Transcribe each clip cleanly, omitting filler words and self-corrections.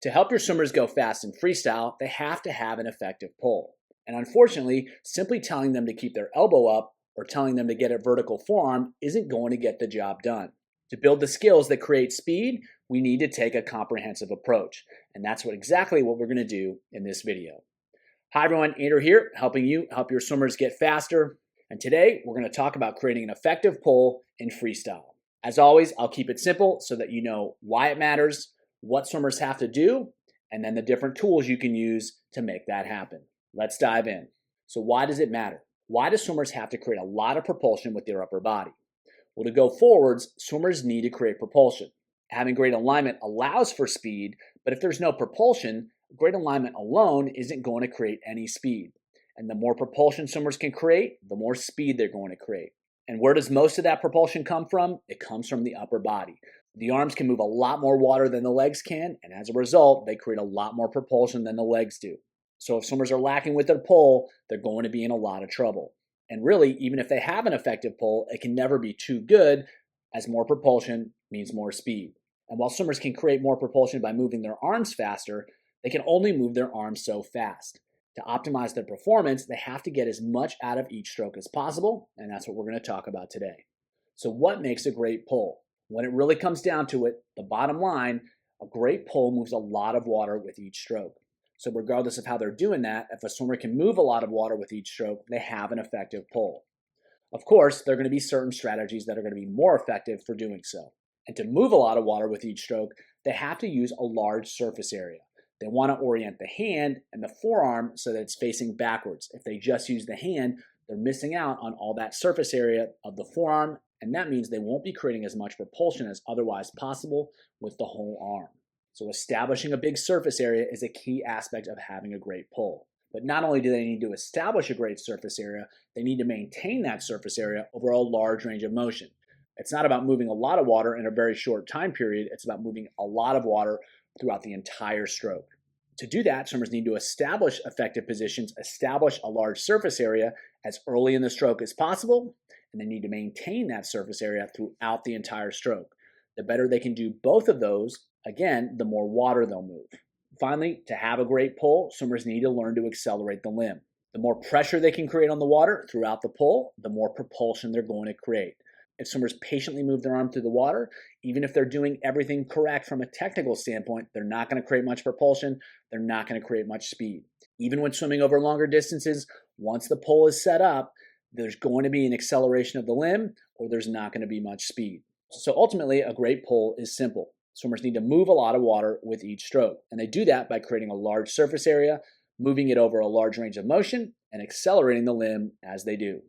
To help your swimmers go fast in freestyle, they have to have an effective pull. And unfortunately, simply telling them to keep their elbow up or telling them to get a vertical forearm isn't going to get the job done. To build the skills that create speed, we need to take a comprehensive approach. And that's exactly what we're going to do in this video. Hi everyone, Andrew here, helping you help your swimmers get faster. And today we're going to talk about creating an effective pull in freestyle. As always, I'll keep it simple so that you know why it matters, what swimmers have to do, and then the different tools you can use to make that happen. Let's dive in. So why does it matter? Why do swimmers have to create a lot of propulsion with their upper body? Well, to go forwards, swimmers need to create propulsion. Having great alignment allows for speed, but if there's no propulsion, great alignment alone isn't going to create any speed. And the more propulsion swimmers can create, the more speed they're going to create. And where does most of that propulsion come from? It comes from the upper body. The arms can move a lot more water than the legs can, and as a result, they create a lot more propulsion than the legs do. So if swimmers are lacking with their pull, they're going to be in a lot of trouble. And really, even if they have an effective pull, it can never be too good, as more propulsion means more speed. And while swimmers can create more propulsion by moving their arms faster, they can only move their arms so fast. To optimize their performance, they have to get as much out of each stroke as possible, and that's what we're going to talk about today. So what makes a great pull? When it really comes down to it, the bottom line, a great pull moves a lot of water with each stroke. So regardless of how they're doing that, if a swimmer can move a lot of water with each stroke, they have an effective pull. Of course, there are going to be certain strategies that are going to be more effective for doing so. And to move a lot of water with each stroke, they have to use a large surface area. They want to orient the hand and the forearm so that it's facing backwards. If they just use the hand, they're missing out on all that surface area of the forearm, and that means they won't be creating as much propulsion as otherwise possible with the whole arm. So establishing a big surface area is a key aspect of having a great pull. But not only do they need to establish a great surface area, they need to maintain that surface area over a large range of motion. It's not about moving a lot of water in a very short time period, it's about moving a lot of water throughout the entire stroke. To do that, swimmers need to establish effective positions, establish a large surface area as early in the stroke as possible, and they need to maintain that surface area throughout the entire stroke. The better they can do both of those, again, the more water they'll move. Finally, to have a great pull, swimmers need to learn to accelerate the limb. The more pressure they can create on the water throughout the pull, the more propulsion they're going to create. If swimmers patiently move their arm through the water, even if they're doing everything correct from a technical standpoint, they're not going to create much propulsion, they're not going to create much speed. Even when swimming over longer distances, once the pull is set up, there's going to be an acceleration of the limb or there's not going to be much speed. So ultimately, a great pull is simple. Swimmers need to move a lot of water with each stroke, and they do that by creating a large surface area, moving it over a large range of motion, and accelerating the limb as they do.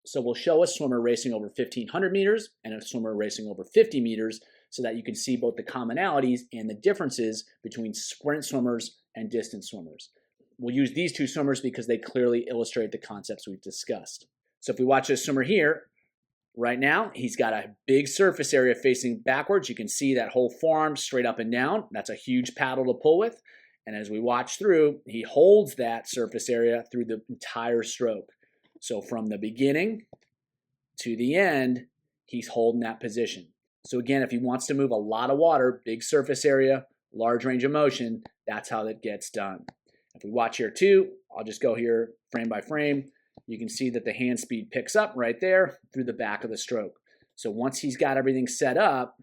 So we'll show a swimmer racing over 1,500 meters and a swimmer racing over 50 meters so that you can see both the commonalities and the differences between sprint swimmers and distance swimmers. We'll use these two swimmers because they clearly illustrate the concepts we've discussed. So if we watch this swimmer here, right now, he's got a big surface area facing backwards. You can see that whole forearm straight up and down. That's a huge paddle to pull with. And as we watch through, he holds that surface area through the entire stroke. So from the beginning to the end, he's holding that position. So again, if he wants to move a lot of water, big surface area, large range of motion, that's how that gets done. If we watch here too, I'll just go here frame by frame. You can see that the hand speed picks up right there through the back of the stroke. So once he's got everything set up,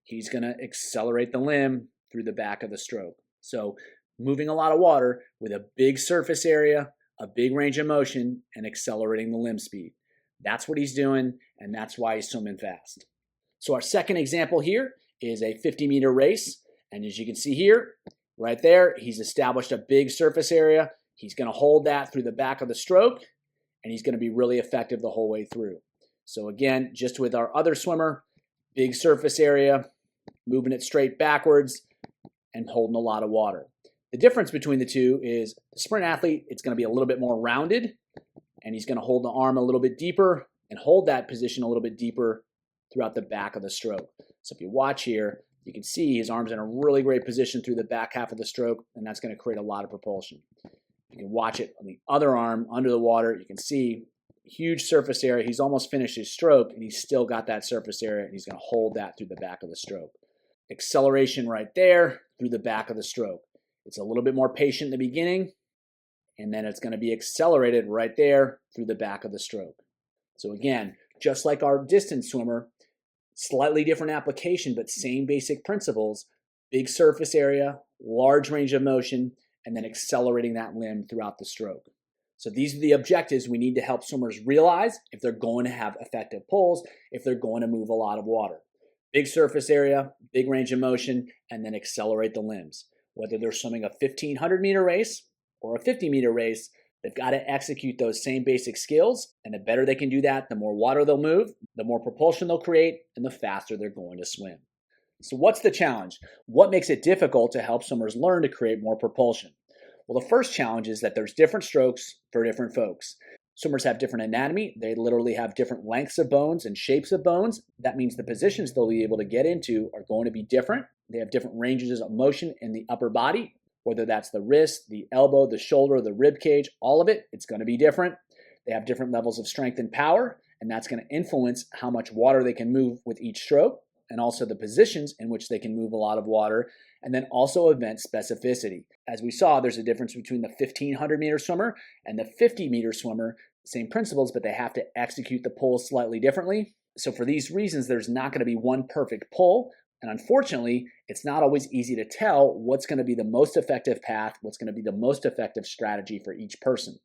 he's going to accelerate the limb through the back of the stroke. So moving a lot of water with a big surface area, a big range of motion, and accelerating the limb speed. That's what he's doing, and that's why he's swimming fast. So our second example here is a 50-meter race, and as you can see here, right there, he's established a big surface area. He's going to hold that through the back of the stroke, and he's going to be really effective the whole way through. So again, just with our other swimmer, big surface area, moving it straight backwards, and holding a lot of water. The difference between the two is the sprint athlete, it's going to be a little bit more rounded, and he's going to hold the arm a little bit deeper and hold that position a little bit deeper throughout the back of the stroke. So if you watch here, you can see his arm's in a really great position through the back half of the stroke, and that's going to create a lot of propulsion. You can watch it on the other arm under the water. You can see huge surface area. He's almost finished his stroke, and he's still got that surface area, and he's going to hold that through the back of the stroke. Acceleration right there through the back of the stroke. It's a little bit more patient in the beginning, and then it's going to be accelerated right there through the back of the stroke. So again, just like our distance swimmer, slightly different application, but same basic principles: big surface area, large range of motion, and then accelerating that limb throughout the stroke. So these are the objectives we need to help swimmers realize if they're going to have effective pulls, if they're going to move a lot of water. Big surface area, big range of motion, and then accelerate the limbs. Whether they're swimming a 1,500-meter race or a 50-meter race, they've got to execute those same basic skills, and the better they can do that, the more water they'll move, the more propulsion they'll create, and the faster they're going to swim. So what's the challenge? What makes it difficult to help swimmers learn to create more propulsion? Well, the first challenge is that there's different strokes for different folks. Swimmers have different anatomy. They literally have different lengths of bones and shapes of bones. That means the positions they'll be able to get into are going to be different. They have different ranges of motion in the upper body, whether that's the wrist, the elbow, the shoulder, the rib cage, all of it, it's going to be different. They have different levels of strength and power, and that's going to influence how much water they can move with each stroke, and also the positions in which they can move a lot of water, and then also event specificity. As we saw, there's a difference between the 1,500-meter swimmer and the 50-meter swimmer. Same principles, but they have to execute the pull slightly differently. So for these reasons, there's not going to be one perfect pull, and unfortunately, it's not always easy to tell what's going to be the most effective path, what's going to be the most effective strategy for each person.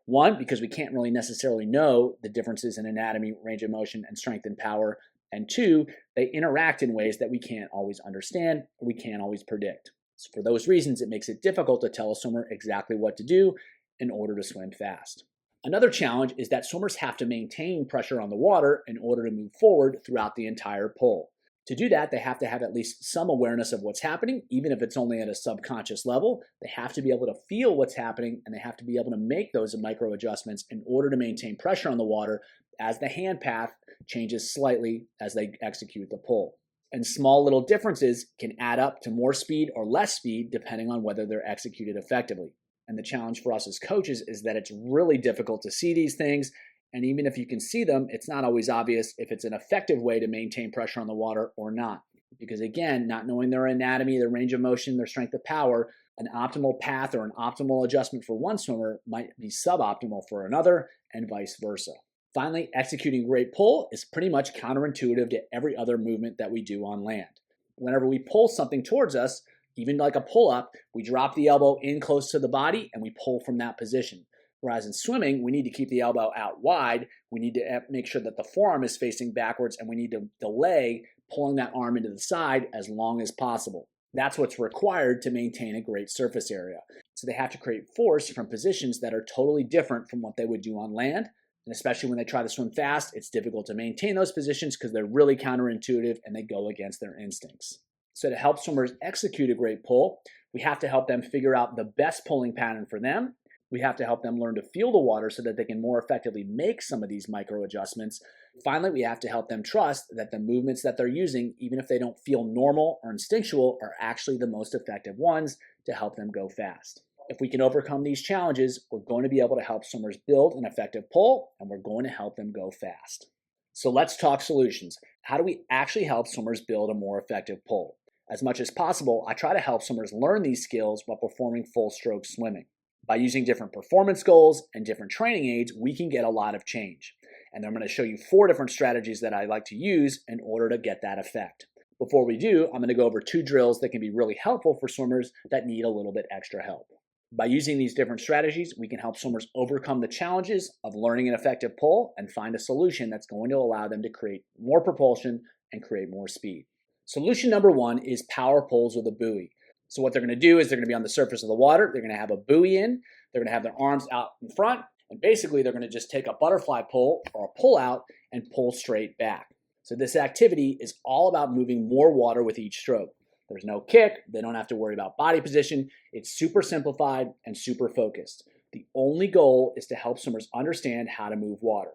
One, because we can't really necessarily know the differences in anatomy, range of motion, and strength and power. And two, they interact in ways that we can't always understand, or we can't always predict. So for those reasons, it makes it difficult to tell a swimmer exactly what to do in order to swim fast. Another challenge is that swimmers have to maintain pressure on the water in order to move forward throughout the entire pull. To do that, they have to have at least some awareness of what's happening, even if it's only at a subconscious level. They have to be able to feel what's happening, and they have to be able to make those micro adjustments in order to maintain pressure on the water as the hand path changes slightly as they execute the pull. And small little differences can add up to more speed or less speed depending on whether they're executed effectively. And the challenge for us as coaches is that it's really difficult to see these things. And even if you can see them, it's not always obvious if it's an effective way to maintain pressure on the water or not. Because again, not knowing their anatomy, their range of motion, their strength of power, an optimal path or an optimal adjustment for one swimmer might be suboptimal for another, and vice versa. Finally, executing great pull is pretty much counterintuitive to every other movement that we do on land. Whenever we pull something towards us, even like a pull-up, we drop the elbow in close to the body and we pull from that position. Whereas in swimming, we need to keep the elbow out wide. We need to make sure that the forearm is facing backwards, and we need to delay pulling that arm into the side as long as possible. That's what's required to maintain a great surface area. So they have to create force from positions that are totally different from what they would do on land. And especially when they try to swim fast, it's difficult to maintain those positions because they're really counterintuitive and they go against their instincts. So to help swimmers execute a great pull, we have to help them figure out the best pulling pattern for them. We have to help them learn to feel the water so that they can more effectively make some of these micro adjustments. Finally, we have to help them trust that the movements that they're using, even if they don't feel normal or instinctual, are actually the most effective ones to help them go fast. If we can overcome these challenges, we're going to be able to help swimmers build an effective pull, and we're going to help them go fast. So let's talk solutions. How do we actually help swimmers build a more effective pull? As much as possible, I try to help swimmers learn these skills while performing full stroke swimming. By using different performance goals and different training aids, we can get a lot of change. And I'm going to show you 4 different strategies that I like to use in order to get that effect. Before we do, I'm going to go over 2 drills that can be really helpful for swimmers that need a little bit extra help. By using these different strategies, we can help swimmers overcome the challenges of learning an effective pull and find a solution that's going to allow them to create more propulsion and create more speed. Solution number 1 is power pulls with a buoy. So what they're going to do is they're going to be on the surface of the water. They're going to have a buoy in. They're going to have their arms out in front. And basically, they're going to just take a butterfly pull or a pull out and pull straight back. So this activity is all about moving more water with each stroke. There's no kick. They don't have to worry about body position. It's super simplified and super focused. The only goal is to help swimmers understand how to move water.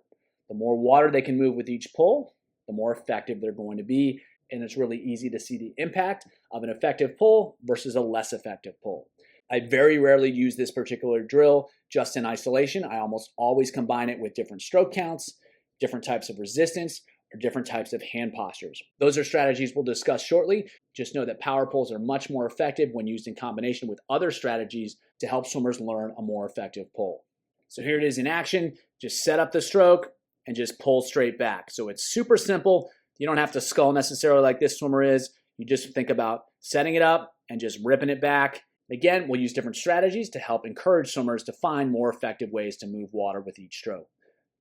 The more water they can move with each pull, the more effective they're going to be. And it's really easy to see the impact of an effective pull versus a less effective pull. I very rarely use this particular drill just in isolation. I almost always combine it with different stroke counts, different types of resistance, or different types of hand postures. Those are strategies we'll discuss shortly. Just know that power pulls are much more effective when used in combination with other strategies to help swimmers learn a more effective pull. So here it is in action. Just set up the stroke and just pull straight back. So it's super simple. You don't have to scull necessarily like this swimmer is. You just think about setting it up and just ripping it back. Again, we'll use different strategies to help encourage swimmers to find more effective ways to move water with each stroke.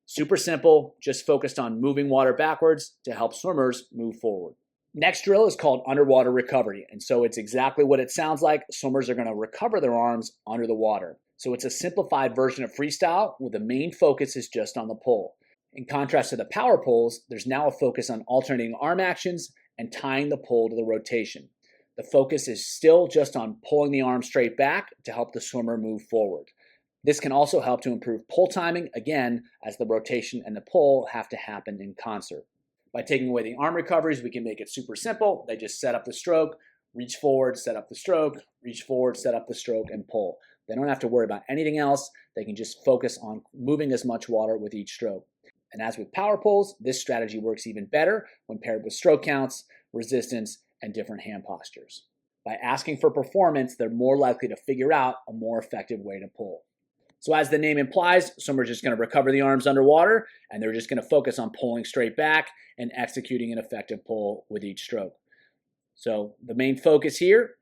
Super simple, just focused on moving water backwards to help swimmers move forward. Next drill is called underwater recovery. And so it's exactly what it sounds like. Swimmers are going to recover their arms under the water. So it's a simplified version of freestyle where the main focus is just on the pull. In contrast to the power pulls, there's now a focus on alternating arm actions and tying the pull to the rotation. The focus is still just on pulling the arm straight back to help the swimmer move forward. This can also help to improve pull timing, again, as the rotation and the pull have to happen in concert. By taking away the arm recoveries, we can make it super simple. They just set up the stroke, reach forward, set up the stroke, reach forward, set up the stroke, and pull. They don't have to worry about anything else. They can just focus on moving as much water with each stroke. And as with power pulls, this strategy works even better when paired with stroke counts, resistance, and different hand postures. By asking for performance, they're more likely to figure out a more effective way to pull. So as the name implies, swimmers are just going to recover the arms underwater, and they're just going to focus on pulling straight back and executing an effective pull with each stroke. So the main focus here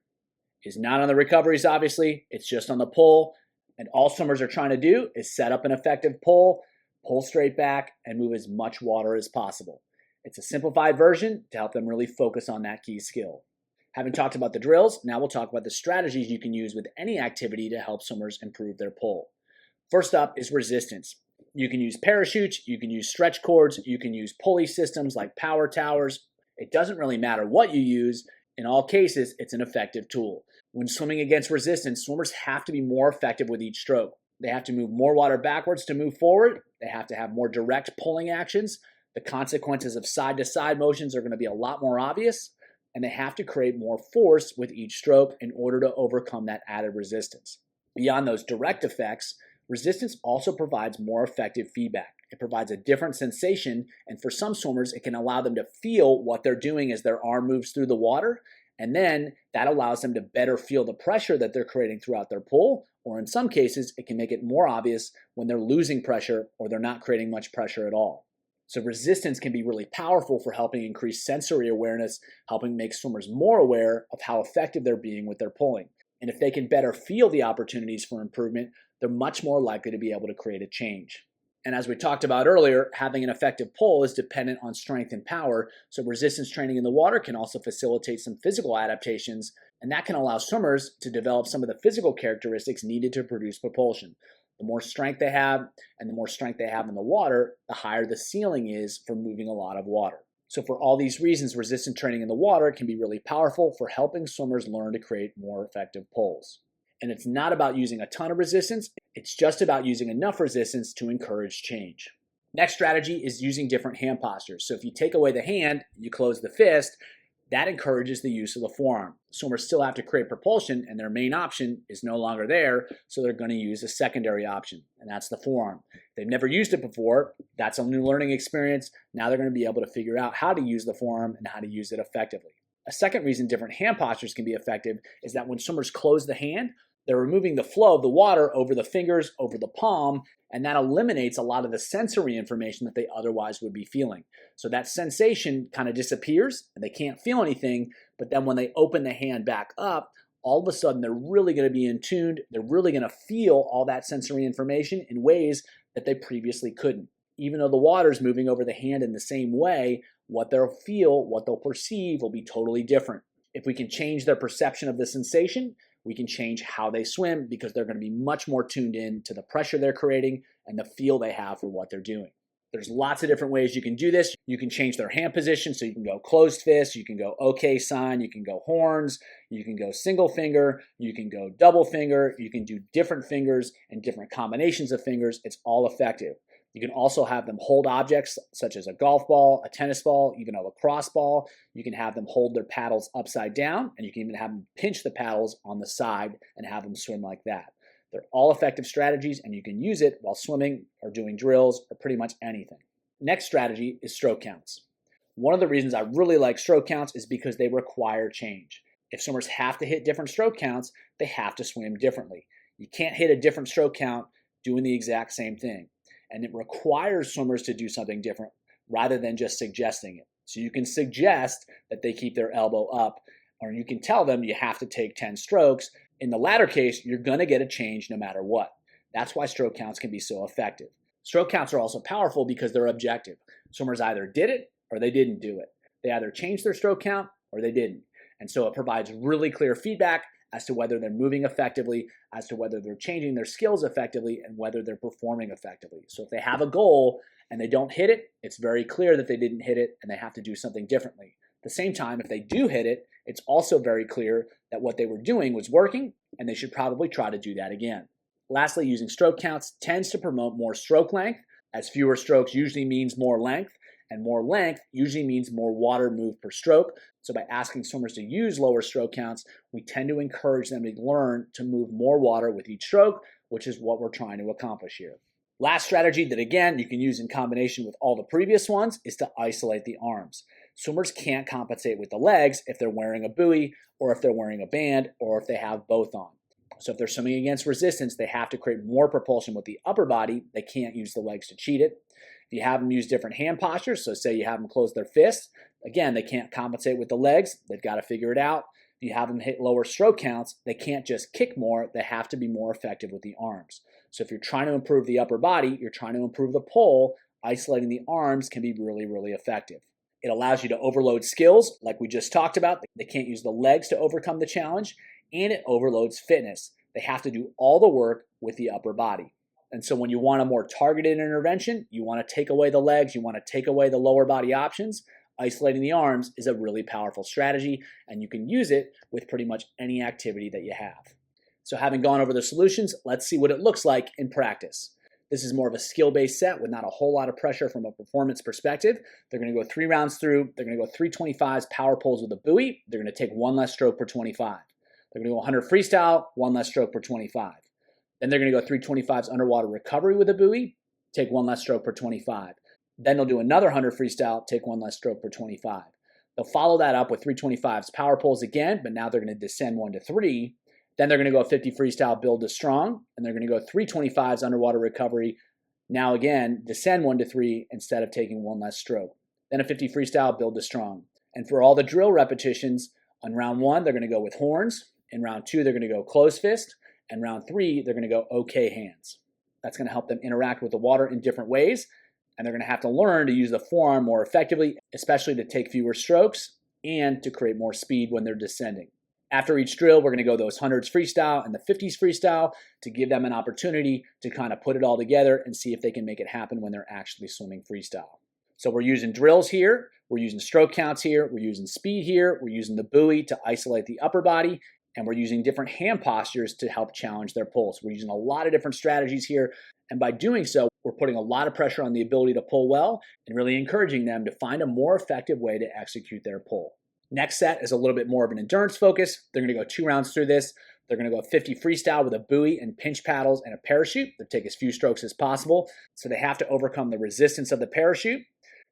is not on the recoveries, obviously. It's just on the pull. And all swimmers are trying to do is set up an effective pull straight back, and move as much water as possible. It's a simplified version to help them really focus on that key skill. Having talked about the drills, now we'll talk about the strategies you can use with any activity to help swimmers improve their pull. First up is resistance. You can use parachutes, you can use stretch cords, you can use pulley systems like power towers. It doesn't really matter what you use. In all cases, it's an effective tool. When swimming against resistance, swimmers have to be more effective with each stroke. They have to move more water backwards to move forward. They have to have more direct pulling actions. The consequences of side-to-side motions are going to be a lot more obvious, and they have to create more force with each stroke in order to overcome that added resistance. Beyond those direct effects, resistance also provides more effective feedback. It provides a different sensation, and for some swimmers, it can allow them to feel what they're doing as their arm moves through the water, and then that allows them to better feel the pressure that they're creating throughout their pull, or in some cases, it can make it more obvious when they're losing pressure or they're not creating much pressure at all. So resistance can be really powerful for helping increase sensory awareness, helping make swimmers more aware of how effective they're being with their pulling. And if they can better feel the opportunities for improvement, they're much more likely to be able to create a change. And as we talked about earlier, having an effective pull is dependent on strength and power, so resistance training in the water can also facilitate some physical adaptations, and that can allow swimmers to develop some of the physical characteristics needed to produce propulsion. The more strength they have, and the more strength they have in the water, the higher the ceiling is for moving a lot of water. So for all these reasons, resistance training in the water can be really powerful for helping swimmers learn to create more effective pulls. And it's not about using a ton of resistance, it's just about using enough resistance to encourage change. Next strategy is using different hand postures. So if you take away the hand, you close the fist, that encourages the use of the forearm. Swimmers still have to create propulsion, and their main option is no longer there, so they're going to use a secondary option, and that's the forearm. They've never used it before. That's a new learning experience. Now they're going to be able to figure out how to use the forearm and how to use it effectively. A second reason different hand postures can be effective is that when swimmers close the hand, they're removing the flow of the water over the fingers, over the palm, and that eliminates a lot of the sensory information that they otherwise would be feeling. So that sensation kind of disappears, and they can't feel anything, but then when they open the hand back up, all of a sudden they're really going to be in tune. They're really going to feel all that sensory information in ways that they previously couldn't. Even though the water is moving over the hand in the same way, what they'll feel, what they'll perceive will be totally different. If we can change their perception of the sensation, we can change how they swim because they're going to be much more tuned in to the pressure they're creating and the feel they have for what they're doing. There's lots of different ways you can do this. You can change their hand position, so you can go closed fist, you can go OK sign, you can go horns, you can go single finger, you can go double finger, you can do different fingers and different combinations of fingers. It's all effective. You can also have them hold objects such as a golf ball, a tennis ball, even a lacrosse ball. You can have them hold their paddles upside down, and you can even have them pinch the paddles on the side and have them swim like that. They're all effective strategies, and you can use it while swimming or doing drills or pretty much anything. Next strategy is stroke counts. One of the reasons I really like stroke counts is because they require change. If swimmers have to hit different stroke counts, they have to swim differently. You can't hit a different stroke count doing the exact same thing. And it requires swimmers to do something different rather than just suggesting it. So you can suggest that they keep their elbow up, or you can tell them you have to take 10 strokes. In the latter case, you're going to get a change no matter what. That's why stroke counts can be so effective. Stroke counts are also powerful because they're objective. Swimmers either did it or they didn't do it. They either changed their stroke count or they didn't. And so it provides really clear feedback as to whether they're moving effectively, as to whether they're changing their skills effectively, and whether they're performing effectively. So if they have a goal and they don't hit it, it's very clear that they didn't hit it and they have to do something differently. At the same time, if they do hit it, it's also very clear that what they were doing was working and they should probably try to do that again. Lastly, using stroke counts tends to promote more stroke length, as fewer strokes usually means more length, and more length usually means more water moved per stroke. So by asking swimmers to use lower stroke counts, we tend to encourage them to learn to move more water with each stroke, which is what we're trying to accomplish here. Last strategy that, again, you can use in combination with all the previous ones is to isolate the arms. Swimmers can't compensate with the legs if they're wearing a buoy or if they're wearing a band or if they have both on. So if they're swimming against resistance, they have to create more propulsion with the upper body. They can't use the legs to cheat it. If you have them use different hand postures, so say you have them close their fists, again, they can't compensate with the legs. They've got to figure it out. If you have them hit lower stroke counts, they can't just kick more. They have to be more effective with the arms. So if you're trying to improve the upper body, you're trying to improve the pull, isolating the arms can be really, really effective. It allows you to overload skills, like we just talked about. They can't use the legs to overcome the challenge, and it overloads fitness. They have to do all the work with the upper body. And so when you want a more targeted intervention, you want to take away the legs, you want to take away the lower body options, isolating the arms is a really powerful strategy, and you can use it with pretty much any activity that you have. So having gone over the solutions, let's see what it looks like in practice. This is more of a skill-based set with not a whole lot of pressure from a performance perspective. They're going to go 3 rounds through. They're going to go 325s power pulls with a buoy. They're going to take 1 less stroke per 25. They're going to go 100 freestyle, 1 less stroke per 25. Then they're going to go 325s underwater recovery with a buoy, take 1 less stroke per 25. Then they'll do another 100 freestyle, take 1 less stroke per 25. They'll follow that up with 325s power pulls again, but now they're going to descend 1 to 3. Then they're going to go 50 freestyle build to strong, and they're going to go 325s underwater recovery. Now again, descend 1 to 3 instead of taking 1 less stroke. Then a 50 freestyle build to strong. And for all the drill repetitions, on round 1, they're going to go with horns. In round 2, they're going to go closed fist. And round 3, they're going to go okay hands. That's going to help them interact with the water in different ways. And they're going to have to learn to use the forearm more effectively, especially to take fewer strokes and to create more speed when they're descending. After each drill, we're going to go those 100s freestyle and the 50s freestyle to give them an opportunity to kind of put it all together and see if they can make it happen when they're actually swimming freestyle. So we're using drills here, we're using stroke counts here, we're using speed here, we're using the buoy to isolate the upper body, and we're using different hand postures to help challenge their pulls. We're using a lot of different strategies here, and by doing so, we're putting a lot of pressure on the ability to pull well and really encouraging them to find a more effective way to execute their pull. Next set is a little bit more of an endurance focus. They're going to go 2 rounds through this. They're going to go 50 freestyle with a buoy and pinch paddles and a parachute. They'll take as few strokes as possible. So they have to overcome the resistance of the parachute.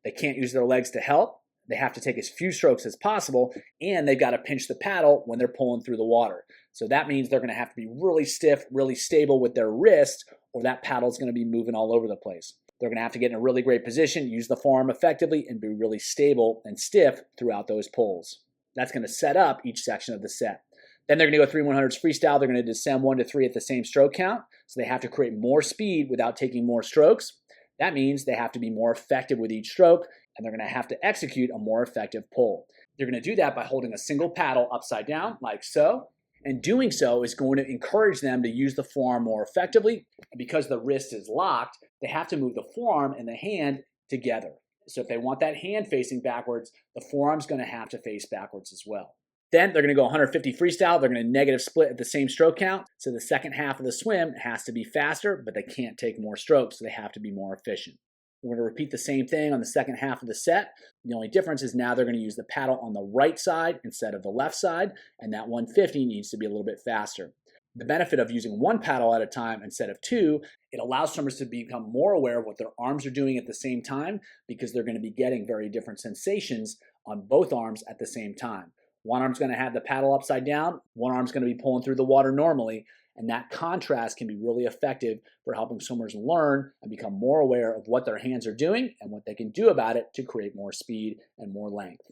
They can't use their legs to help. They have to take as few strokes as possible, and they've got to pinch the paddle when they're pulling through the water. So that means they're going to have to be really stiff, really stable with their wrist, or that paddle is going to be moving all over the place. They're going to have to get in a really great position, use the forearm effectively, and be really stable and stiff throughout those pulls. That's going to set up each section of the set. Then they're going to go 3 100s freestyle. They're going to descend 1 to 3 at the same stroke count. So they have to create more speed without taking more strokes. That means they have to be more effective with each stroke, and they're going to have to execute a more effective pull. They're going to do that by holding a single paddle upside down, like so. And doing so is going to encourage them to use the forearm more effectively. And because the wrist is locked, they have to move the forearm and the hand together. So if they want that hand facing backwards, the forearm's going to have to face backwards as well. Then they're going to go 150 freestyle. They're going to negative split at the same stroke count. So the second half of the swim has to be faster, but they can't take more strokes, so they have to be more efficient. We're going to repeat the same thing on the second half of the set. The only difference is now they're going to use the paddle on the right side instead of the left side, and that 150 needs to be a little bit faster. The benefit of using one paddle at a time instead of two, it allows swimmers to become more aware of what their arms are doing at the same time because they're going to be getting very different sensations on both arms at the same time. One arm's going to have the paddle upside down, one arm's going to be pulling through the water normally, and that contrast can be really effective for helping swimmers learn and become more aware of what their hands are doing and what they can do about it to create more speed and more length.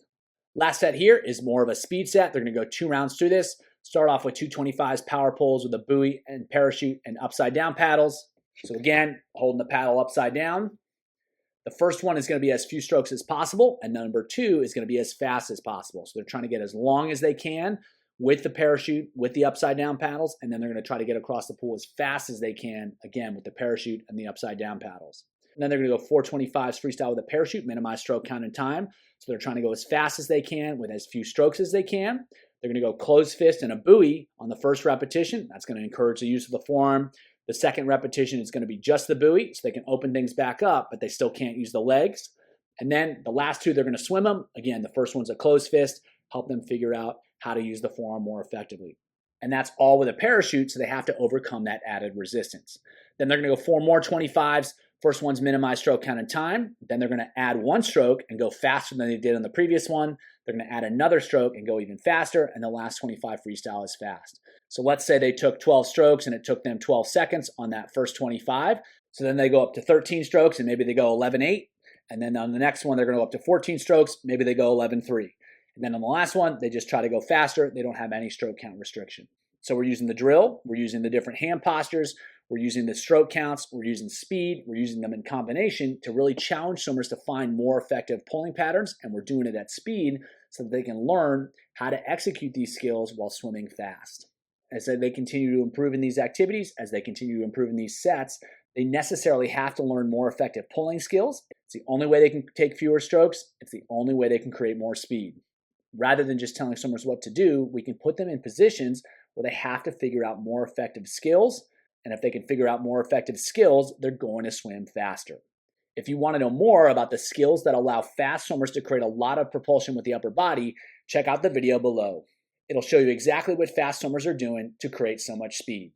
Last set here is more of a speed set. They're going to go 2 rounds through this. Start off with 225s power pulls with a buoy and parachute and upside down paddles. So again, holding the paddle upside down. The first one is going to be as few strokes as possible, and number 2 is going to be as fast as possible. So they're trying to get as long as they can with the parachute, with the upside down paddles, and then they're going to try to get across the pool as fast as they can, again, with the parachute and the upside down paddles. And then they're going to go 425s freestyle with a parachute, minimize stroke count and time. So they're trying to go as fast as they can with as few strokes as they can. They're going to go closed fist and a buoy on the first repetition. That's going to encourage the use of the forearm. The second repetition is going to be just the buoy, so they can open things back up, but they still can't use the legs. And then the last 2, they're going to swim them. Again, the first one's a closed fist, help them figure out how to use the forearm more effectively. And that's all with a parachute, so they have to overcome that added resistance. Then they're going to go 4 more 25s. First one's minimize stroke count and time. Then they're going to add 1 stroke and go faster than they did on the previous one. They're going to add another stroke and go even faster. And the last 25 freestyle is fast. So let's say they took 12 strokes and it took them 12 seconds on that first 25. So then they go up to 13 strokes and maybe they go 11.8. And then on the next one, they're going to go up to 14 strokes. Maybe they go 11.3. And then on the last one, they just try to go faster. They don't have any stroke count restriction. So we're using the drill. We're using the different hand postures. We're using the stroke counts, we're using speed, we're using them in combination to really challenge swimmers to find more effective pulling patterns, and we're doing it at speed so that they can learn how to execute these skills while swimming fast. As they continue to improve in these activities, as they continue to improve in these sets, they necessarily have to learn more effective pulling skills. It's the only way they can take fewer strokes. It's the only way they can create more speed. Rather than just telling swimmers what to do, we can put them in positions where they have to figure out more effective skills. And if they can figure out more effective skills, they're going to swim faster. If you want to know more about the skills that allow fast swimmers to create a lot of propulsion with the upper body, check out the video below. It'll show you exactly what fast swimmers are doing to create so much speed.